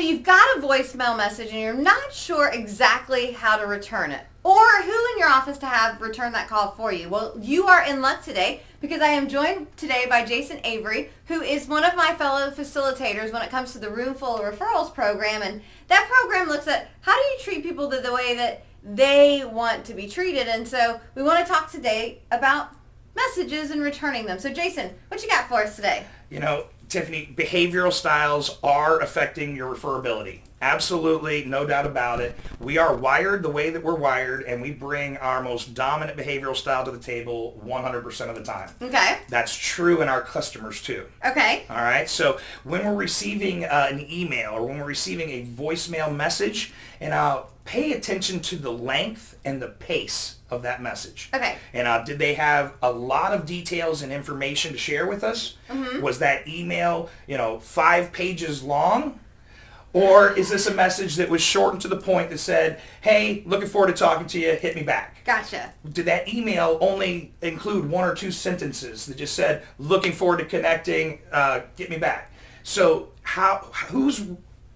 you've got a voicemail message and you're not sure exactly how to return it, or who in your office to have return that call for you. Well, you are in luck today because I am joined today by Jason Avery, who is one of my fellow facilitators when it comes to the Roomful of Referrals program. And that program looks at how do you treat people the way that they want to be treated. And so we want to talk today about messages and returning them. So Jason, what you got for us today? You know, Tiffany, behavioral styles are affecting your referability. Absolutely, no doubt about it. We are wired the way that we're wired, and we bring our most dominant behavioral style to the table 100% of the time. Okay. That's true in our customers too. Okay. All right, so when we're receiving an email or when we're receiving a voicemail message, and pay attention to the length and the pace of that message. Okay. And did they have a lot of details and information to share with us? Mm-hmm. Was that email, 5 pages long? Or is this a message that was short and to the point that said, hey, looking forward to talking to you, hit me back? Gotcha. Did that email only include 1 or 2 sentences that just said, looking forward to connecting, get me back? So who's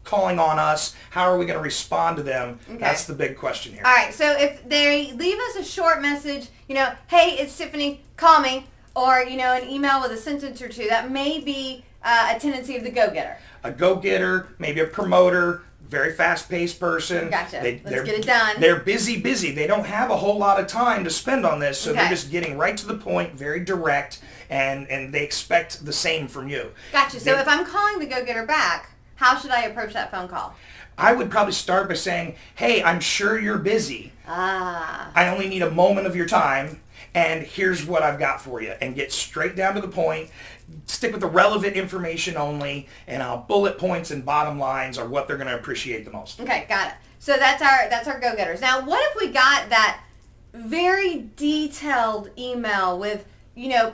calling on us? How are we going to respond to them? Okay. That's the big question here. All right, so if they leave us a short message, hey, it's Tiffany, call me, or, an email with a sentence or 2, that may be a tendency of the go-getter. A go-getter, maybe a promoter, very fast-paced person. Gotcha. Let's get it done. They're busy. They don't have a whole lot of time to spend on this, so they're just getting right to the point, very direct, and they expect the same from you. Gotcha. So if I'm calling the go-getter back, how should I approach that phone call? I would probably start by saying, hey, I'm sure you're busy. I only need a moment of your time, and here's what I've got for you. And get straight down to the point. Stick with the relevant information only, and bullet points and bottom lines are what they're going to appreciate the most. Okay, got it. So that's our go-getters. Now, what if we got that very detailed email with,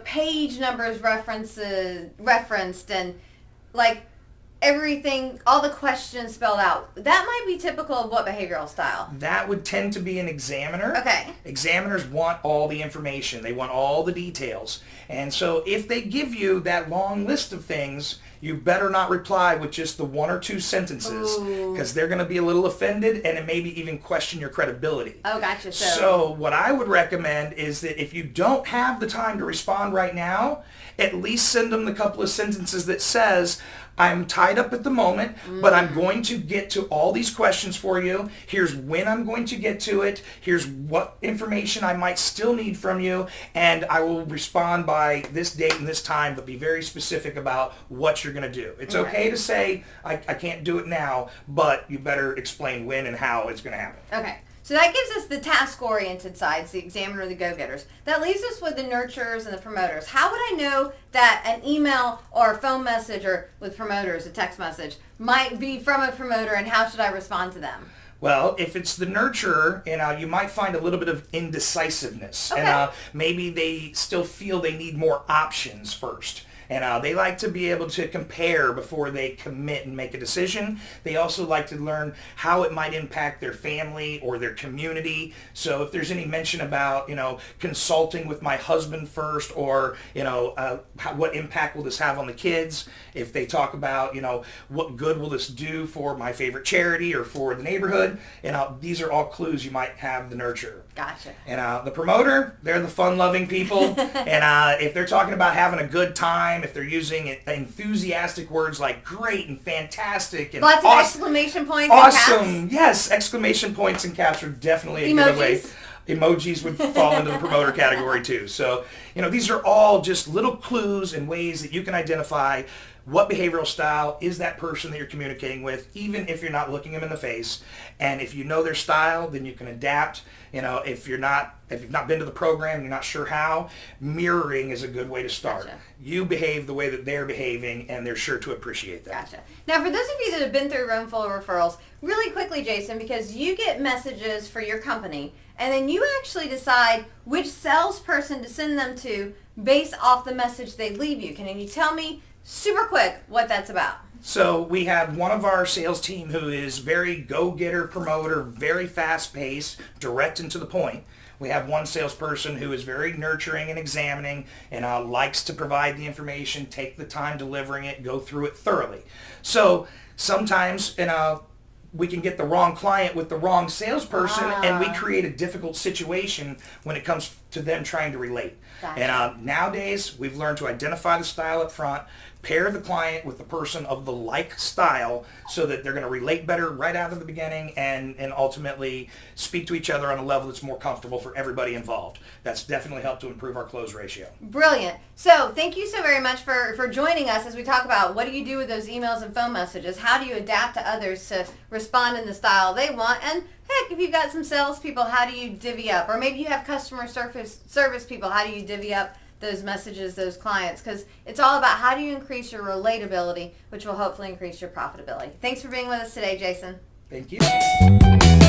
page numbers referenced and like everything, all the questions spelled out? That might be typical of what behavioral style? That would tend to be an examiner. Okay. Examiners want all the information. They want all the details. And so if they give you that long list of things, you better not reply with just the 1 or 2 sentences, because they're going to be a little offended and it maybe even question your credibility. Oh, gotcha. So what I would recommend is that if you don't have the time to respond right now, at least send them the couple of sentences that says, I'm tied up at the moment, but I'm going to get to all these questions for you. Here's when I'm going to get to it. Here's what information I might still need from you. And I will respond by this date and this time, but be very specific about what you're going to do. It's okay to say, I can't do it now, but you better explain when and how it's going to happen. Okay. So that gives us the task-oriented sides, the examiner, the go-getters. That leaves us with the nurturers and the promoters. How would I know that an email or a phone message, or with promoters, a text message, might be from a promoter, and how should I respond to them? Well, if it's the nurturer, you might find a little bit of indecisiveness. Okay. And maybe they still feel they need more options first. And they like to be able to compare before they commit and make a decision. They also like to learn how it might impact their family or their community. So if there's any mention about, consulting with my husband first, or, what impact will this have on the kids? If they talk about, what good will this do for my favorite charity or for the neighborhood? These are all clues you might have the nurturer. Gotcha. And the promoter, they're the fun-loving people. And if they're talking about having a good time, if they're using enthusiastic words like great and fantastic and lots awesome, of exclamation points awesome, and caps. Yes, exclamation points and caps are definitely a good way. Emojis would fall into the promoter category too. So, these are all just little clues and ways that you can identify what behavioral style is that person that you're communicating with, even if you're not looking them in the face. And if you know their style, then you can adapt. If you've not been to the program, you're not sure how, mirroring is a good way to start. Gotcha. You behave the way that they're behaving, and they're sure to appreciate that. Gotcha. Now, for those of you that have been through Roomful of Referrals, really quickly, Jason, because you get messages for your company, and then you actually decide which salesperson to send them to based off the message they leave you. Can you tell me super quick what that's about? So we have one of our sales team who is very go-getter promoter, very fast-paced, direct and to the point. We have one salesperson who is very nurturing and examining and likes to provide the information, take the time delivering it, go through it thoroughly. So sometimes we can get the wrong client with the wrong salesperson, and we create a difficult situation when it comes to them trying to relate. Gotcha. And nowadays, we've learned to identify the style up front, pair the client with the person of the like style so that they're going to relate better right out of the beginning and ultimately speak to each other on a level that's more comfortable for everybody involved. That's definitely helped to improve our close ratio. Brilliant. So thank you so very much for joining us as we talk about what do you do with those emails and phone messages? How do you adapt to others to respond in the style they want? And heck, if you've got some salespeople, how do you divvy up? Or maybe you have customer service people, how do you divvy up those messages, those clients? Because it's all about how do you increase your relatability, which will hopefully increase your profitability. Thanks for being with us today, Jason. Thank you.